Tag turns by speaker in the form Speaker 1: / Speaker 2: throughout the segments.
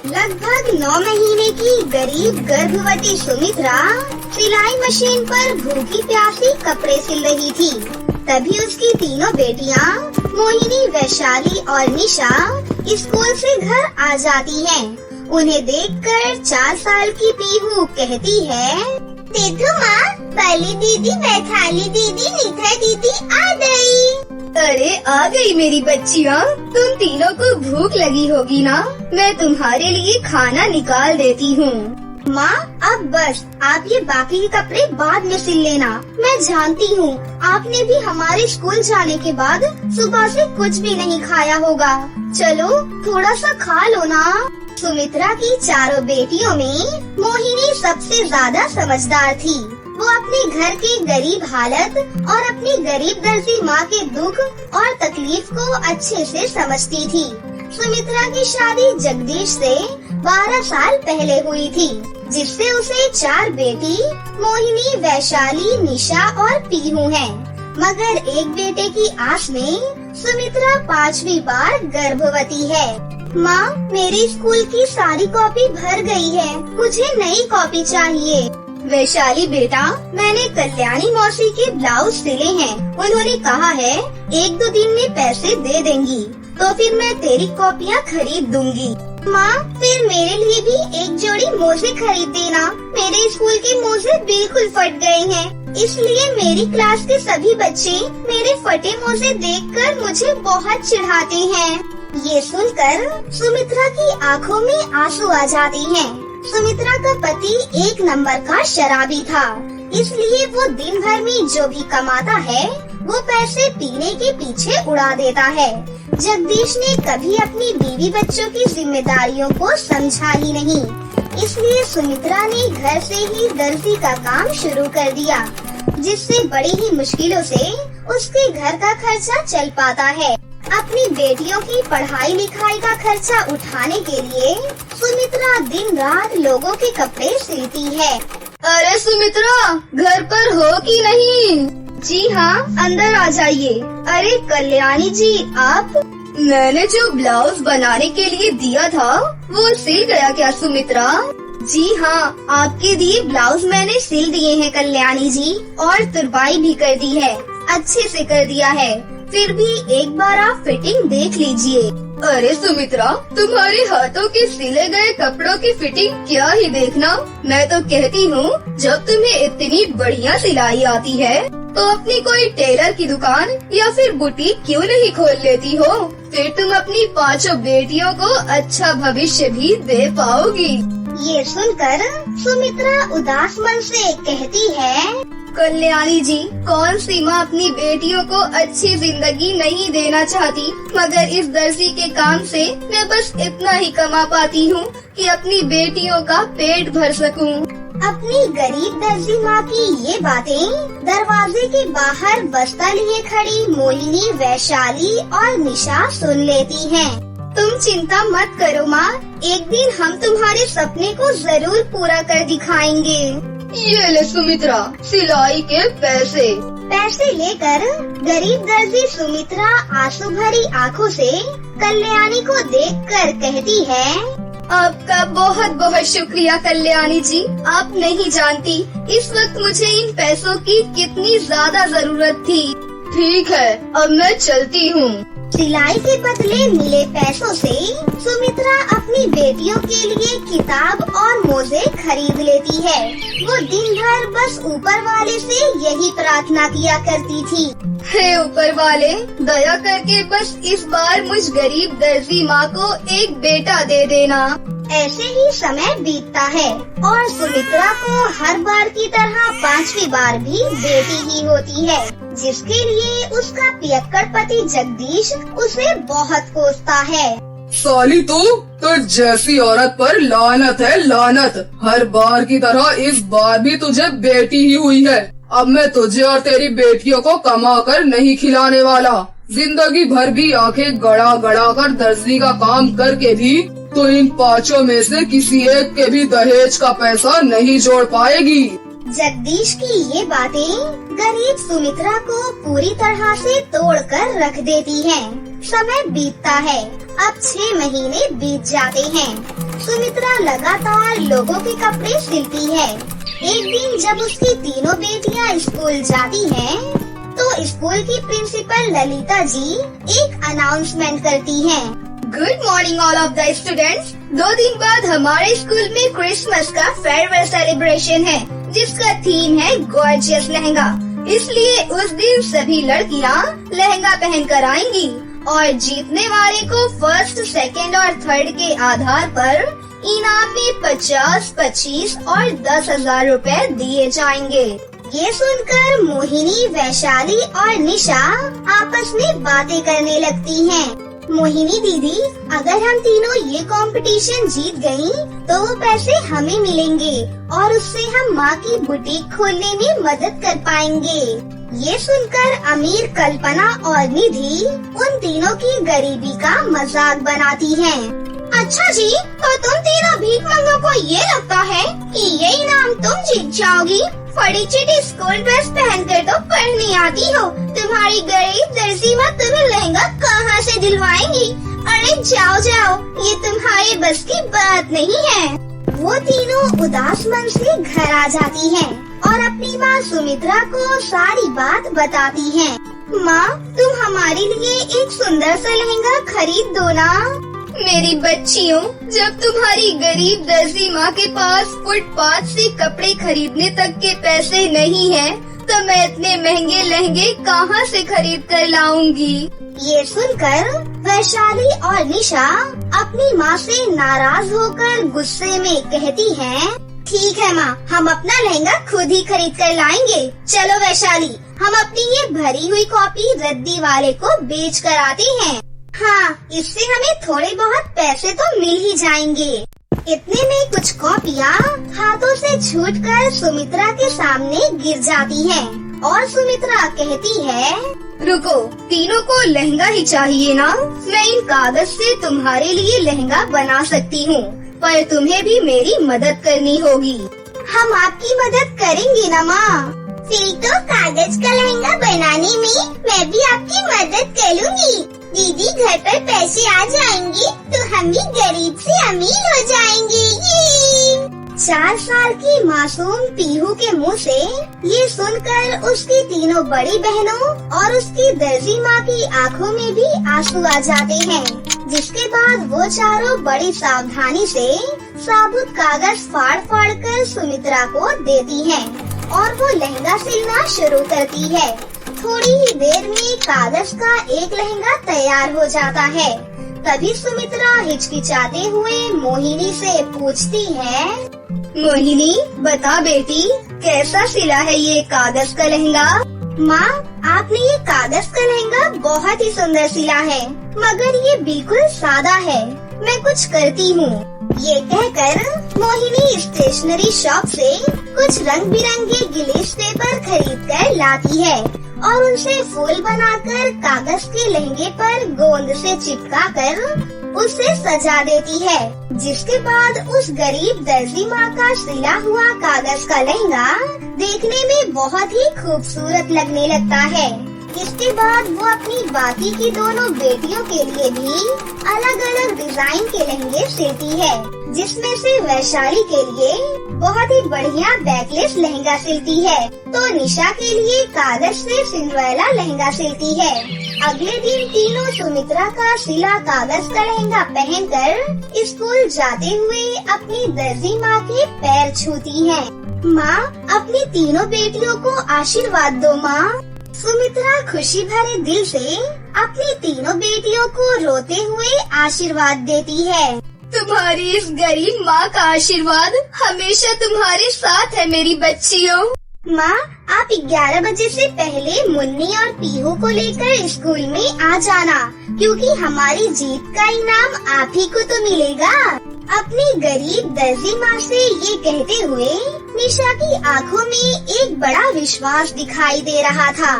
Speaker 1: लगभग 9 महीने की गरीब गर्भवती सुमित्रा सिलाई मशीन पर भूखी प्यासी कपड़े सिल रही थी। तभी उसकी तीनों बेटियां मोहिनी, वैशाली और निशा स्कूल से घर आ जाती हैं। उन्हें देखकर 4 साल की पीहू कहती है, देखो माँ, पहली दीदी, वैशाली दीदी, निशा दीदी आ गई। अरे आ गई मेरी बच्चियाँ, तुम तीनों को भूख लगी होगी ना? मैं तुम्हारे लिए खाना निकाल देती हूँ। माँ अब बस, आप ये बाकी के कपड़े बाद में सिल लेना। मैं जानती हूँ आपने भी हमारे स्कूल जाने के बाद सुबह से कुछ भी नहीं खाया होगा। चलो थोड़ा सा खा लो ना। सुमित्रा की चारों बेटियों में मोहिनी सबसे ज्यादा समझदार थी। वो अपने घर की गरीब हालत और अपनी गरीब दर्जी माँ के दुख और तकलीफ को अच्छे से समझती थी। सुमित्रा की शादी जगदीश से 12 साल पहले हुई थी, जिससे उसे 4 बेटी मोहिनी, वैशाली, निशा और पीहू हैं। मगर एक बेटे की आस में सुमित्रा 5वीं बार गर्भवती है। माँ, मेरे स्कूल की सारी कॉपी भर गई है, मुझे नई कॉपी चाहिए। वैशाली बेटा, मैंने कल्याणी मौसी के ब्लाउज सिले हैं। उन्होंने कहा है 1-2 दिन में पैसे दे देंगी, तो फिर मैं तेरी कॉपियाँ खरीद दूंगी। माँ, फिर मेरे लिए भी एक जोड़ी मोजे खरीद देना। मेरे स्कूल के मोजे बिल्कुल फट गए हैं, इसलिए मेरी क्लास के सभी बच्चे मेरे फटे मोजे देखकर मुझे बहुत चिढ़ाते हैं। ये सुनकर सुमित्रा की आंखों में आंसू आ जाते हैं। सुमित्रा का पति एक नंबर का शराबी था, इसलिए वो दिन भर में जो भी कमाता है वो पैसे पीने के पीछे उड़ा देता है। जगदीश ने कभी अपनी बीवी बच्चों की जिम्मेदारियों को समझा ही नहीं, इसलिए सुमित्रा ने घर से ही दर्जी का काम शुरू कर दिया, जिससे बड़ी ही मुश्किलों से उसके घर का खर्चा चल पाता है। अपनी बेटियों की पढ़ाई लिखाई का खर्चा उठाने के लिए सुमित्रा दिन रात लोगों के कपड़े सिलती है। अरे सुमित्रा, घर पर हो कि नहीं? जी हाँ, अंदर आ जाइए। अरे कल्याणी जी, आप? मैंने जो ब्लाउज बनाने के लिए दिया था वो सिल गया क्या सुमित्रा? जी हाँ, आपके दिए ब्लाउज मैंने सिल दिए हैं कल्याणी जी, और तुरपाई भी कर दी है, अच्छे से कर दिया है। फिर भी एक बार आप फिटिंग देख लीजिए। अरे सुमित्रा, तुम्हारे हाथों के सिले गए कपड़ों की फिटिंग क्या ही देखना। मैं तो कहती हूँ जब तुम्हें इतनी बढ़िया सिलाई आती है तो अपनी कोई टेलर की दुकान या फिर बुटीक क्यों नहीं खोल लेती हो? फिर तुम अपनी 5 बेटियों को अच्छा भविष्य भी दे पाओगी। ये सुनकर सुमित्रा उदास मन से कहती है, कल्याणी जी, कौन सी माँ अपनी बेटियों को अच्छी जिंदगी नहीं देना चाहती, मगर इस दर्जी के काम से मैं बस इतना ही कमा पाती हूँ कि अपनी बेटियों का पेट भर सकूँ। अपनी गरीब दर्जी माँ की ये बातें दरवाजे के बाहर बस्ता लिए खड़ी मोहिनी, वैशाली और निशा सुन लेती हैं। तुम चिंता मत करो माँ, एक दिन हम तुम्हारे सपने को जरूर पूरा कर दिखाएंगे। ये ले सुमित्रा, सिलाई के पैसे। पैसे लेकर गरीब दर्जी सुमित्रा आंसू भरी आँखों से कल्याणी को देखकर कहती है, आपका बहुत बहुत शुक्रिया कल्याणी जी, आप नहीं जानती इस वक्त मुझे इन पैसों की कितनी ज्यादा जरूरत थी। ठीक है, अब मैं चलती हूँ। सिलाई के बदले मिले पैसों से सुमित्रा अपनी बेटियों के लिए किताब और मोजे खरीद लेती है। वो दिन भर बस ऊपर वाले से यही प्रार्थना किया करती थी, हे ऊपर वाले, दया करके बस इस बार मुझ गरीब दर्जी माँ को एक बेटा दे देना। ऐसे ही समय बीतता है और सुमित्रा को हर बार की तरह 5वीं बार भी बेटी ही होती है, जिसके लिए उसका पियक्कड़ पति जगदीश उसे बहुत कोसता है।
Speaker 2: साली तो जैसी औरत पर लानत है, लानत। हर बार की तरह इस बार भी तुझे बेटी ही हुई है। अब मैं तुझे और तेरी बेटियों को कमा कर नहीं खिलाने वाला। जिंदगी भर भी आंखें गड़ा गड़ा कर दर्जी का काम करके भी तो इन 5 में से किसी एक के भी दहेज का पैसा नहीं जोड़ पाएगी।
Speaker 1: जगदीश की ये बातें गरीब सुमित्रा को पूरी तरह से तोड़कर रख देती हैं। समय बीतता है। अब 6 महीने बीत जाते हैं। सुमित्रा लगातार लोगों के कपड़े सिलती है। एक दिन जब उसकी तीनों बेटियां स्कूल जाती हैं, तो स्कूल की प्रिंसिपल ललिता जी एक अनाउंसमेंट करती हैं। Good morning all of the students. 2 दिन बाद हमारे स्कूल में क्रिसमस का फेयरवेल सेलिब्रेशन है, जिसका थीम है गॉर्जियस लहंगा। इसलिए उस दिन सभी लड़कियां लहंगा पहनकर आएंगी और जीतने वाले को फर्स्ट, सेकंड और थर्ड के आधार पर इनाम में 50, 25 और 10,000 रुपए दिए जाएंगे। ये सुनकर मोहिनी, वैशाली और निशा आपस में बातें करने लगती हैं। मोहिनी दीदी, अगर हम तीनों ये कंपटीशन जीत गयी, तो वो पैसे हमें मिलेंगे और उससे हम माँ की बुटीक खोलने में मदद कर पाएंगे। ये सुनकर अमीर कल्पना और निधि उन तीनों की गरीबी का मजाक बनाती हैं। अच्छा जी, तो तुम तीनों भीख मंगों को ये लगता है कि ये इनाम तुम जीत जाओगी? फटी चिटी स्कूल ड्रेस पहनकर तो पढ़ने आती हो। तुम्हारी गरीब दर्जी माँ तुम्हें लहंगा कहाँ से दिलवाएंगी? अरे जाओ जाओ, ये तुम्हारे बस की बात नहीं है। वो तीनों उदास मन से घर आ जाती हैं और अपनी माँ सुमित्रा को सारी बात बताती हैं। माँ, तुम हमारे लिए एक सुंदर सा लहंगा खरीद दो ना। मेरी बच्चियों, जब तुम्हारी गरीब दर्जी माँ के पास फुटपाथ से कपड़े खरीदने तक के पैसे नहीं हैं, तो मैं इतने महंगे लहंगे कहाँ से खरीद कर लाऊंगी? ये सुनकर वैशाली और निशा अपनी माँ से नाराज होकर गुस्से में कहती हैं, ठीक है माँ, हम अपना लहंगा खुद ही खरीद कर लाएंगे। चलो वैशाली, हम अपनी ये भरी हुई कॉपी रद्दी वाले को बेच कर आते हैं। हाँ, इससे हमें थोड़े बहुत पैसे तो मिल ही जाएंगे। इतने में कुछ कॉपियाँ हाथों से छूटकर सुमित्रा के सामने गिर जाती हैं और सुमित्रा कहती है, रुको, तीनों को लहंगा ही चाहिए ना? मैं इन कागज से तुम्हारे लिए लहंगा बना सकती हूँ, पर तुम्हें भी मेरी मदद करनी होगी। हम आपकी मदद करेंगे ना माँ? फिर तो कागज का लहंगा बनाने में मैं भी आपकी मदद करूँगी। दीदी, घर पर पैसे आ जाएंगे तो हम भी गरीब से अमीर हो जाएंगे। 4 साल की मासूम पीहू के मुंह से ये सुनकर उसकी तीनों बड़ी बहनों और उसकी दर्जी माँ की आंखों में भी आंसू आ जाते हैं। जिसके बाद वो चारों बड़ी सावधानी से साबुत कागज फाड़ फाड़ कर सुमित्रा को देती हैं और वो लहंगा सिलना शुरू करती है। थोड़ी ही देर में कागज का एक लहंगा तैयार हो जाता है। तभी सुमित्रा हिचकिचाते हुए मोहिनी से पूछती है, मोहिनी, बता बेटी, कैसा सिला है ये कागज का लहंगा? माँ, आपने ये कागज का लहंगा बहुत ही सुंदर सिला है, मगर ये बिल्कुल सादा है। मैं कुछ करती हूँ। ये कहकर मोहिनी स्टेशनरी शॉप से कुछ रंग बिरंगे गिलिस पेपर खरीद कर लाती है और उनसे फूल बनाकर कागज के लहंगे पर गोंद से चिपका कर उसे सजा देती है। जिसके बाद उस गरीब दर्जी माँ का सिला हुआ कागज का लहंगा देखने में बहुत ही खूबसूरत लगने लगता है। इसके बाद वो अपनी बाकी की दोनों बेटियों के लिए भी अलग अलग डिजाइन के लहंगे सिलती है, जिसमें से वैशाली के लिए बहुत ही बढ़िया बैकलेस लहंगा सिलती है, तो निशा के लिए कागज से सिंड्रेला लहंगा सिलती है। अगले दिन तीनों सुमित्रा का सिला कागज का लहंगा पहनकर स्कूल जाते हुए अपनी दर्जी माँ के पैर छूती हैं। माँ, अपनी तीनों बेटियों को आशीर्वाद दो माँ। सुमित्रा खुशी भरे दिल से अपनी तीनों बेटियों को रोते हुए आशीर्वाद देती है। तुम्हारी इस गरीब माँ का आशीर्वाद हमेशा तुम्हारे साथ है मेरी बच्चियों। माँ, आप 11 बजे से पहले मुन्नी और पीहू को लेकर स्कूल में आ जाना, क्योंकि हमारी जीत का इनाम आप ही को तो मिलेगा। अपनी गरीब दर्जी माँ से ये कहते हुए निशा की आंखों में एक बड़ा विश्वास दिखाई दे रहा था।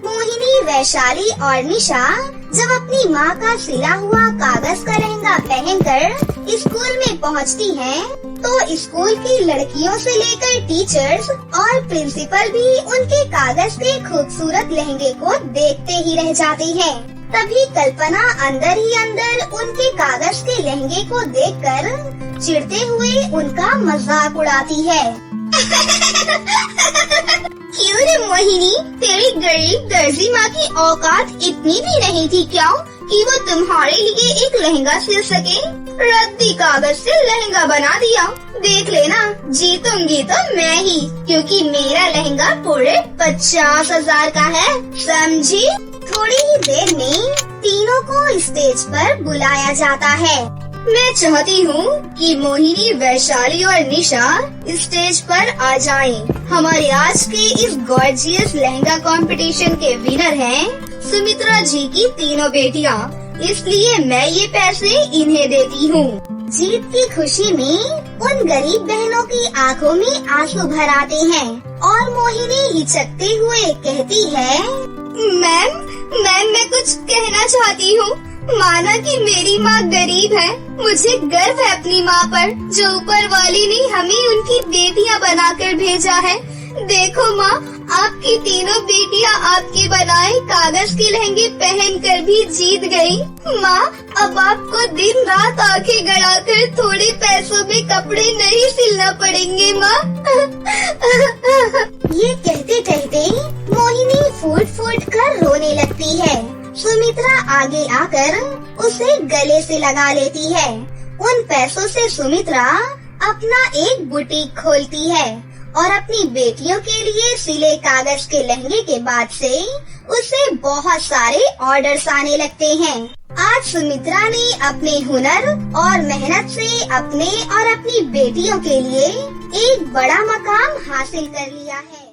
Speaker 1: मोहिनी, वैशाली और निशा जब अपनी माँ का सिला हुआ कागज का लहंगा पहनकर स्कूल में पहुँचती हैं, तो स्कूल की लड़कियों से लेकर टीचर्स और प्रिंसिपल भी उनके कागज के खूबसूरत लहंगे को देखते ही रह जाते हैं। तभी कल्पना अंदर ही अंदर उनके कागज के लहंगे को देखकर चिढ़ते हुए उनका मजाक उड़ाती है। क्यों रे मोहिनी, तेरी गरीब दर्जी माँ की औकात इतनी भी नहीं थी क्या कि वो तुम्हारे लिए एक लहंगा सिल सके? रद्दी कागज से लहंगा बना दिया। देख लेना, जीतूंगी तो मैं ही, क्योंकि मेरा लहंगा पूरे 50,000 का है, समझी? थोड़ी ही देर में तीनों को स्टेज पर बुलाया जाता है। मैं चाहती हूँ कि मोहिनी, वैशाली और निशा स्टेज पर आ जाएं। हमारे आज के इस गॉर्जियस लहंगा कंपटीशन के विनर हैं सुमित्रा जी की तीनों बेटियाँ, इसलिए मैं ये पैसे इन्हें देती हूँ। जीत की खुशी में उन गरीब बहनों की आंखों में आंसू भर आते हैं और मोहिनी हिचकते हुए कहती है, मैम मैं कुछ कहना चाहती हूँ। माना कि मेरी माँ गरीब है, मुझे गर्व है अपनी माँ पर, जो ऊपर वाली ने हमें उनकी बेटियाँ बनाकर भेजा है। देखो माँ, आपकी तीनों बेटियाँ आपके बनाए कागज के लहंगे पहनकर भी जीत गयी। माँ, अब आपको दिन रात आंखें गड़ाकर थोड़े पैसों में कपड़े नहीं सिलना पड़ेंगे माँ। ये कहते कहते मोहिनी फूट फूट कर रोने लगती है। सुमित्रा आगे आकर उसे गले से लगा लेती है। उन पैसों से सुमित्रा अपना एक बुटीक खोलती है और अपनी बेटियों के लिए सिले कागज के लहंगे के बाद से उसे बहुत सारे ऑर्डर्स आने लगते हैं। आज सुमित्रा ने अपने हुनर और मेहनत से अपने और अपनी बेटियों के लिए एक बड़ा मकाम हासिल कर लिया है।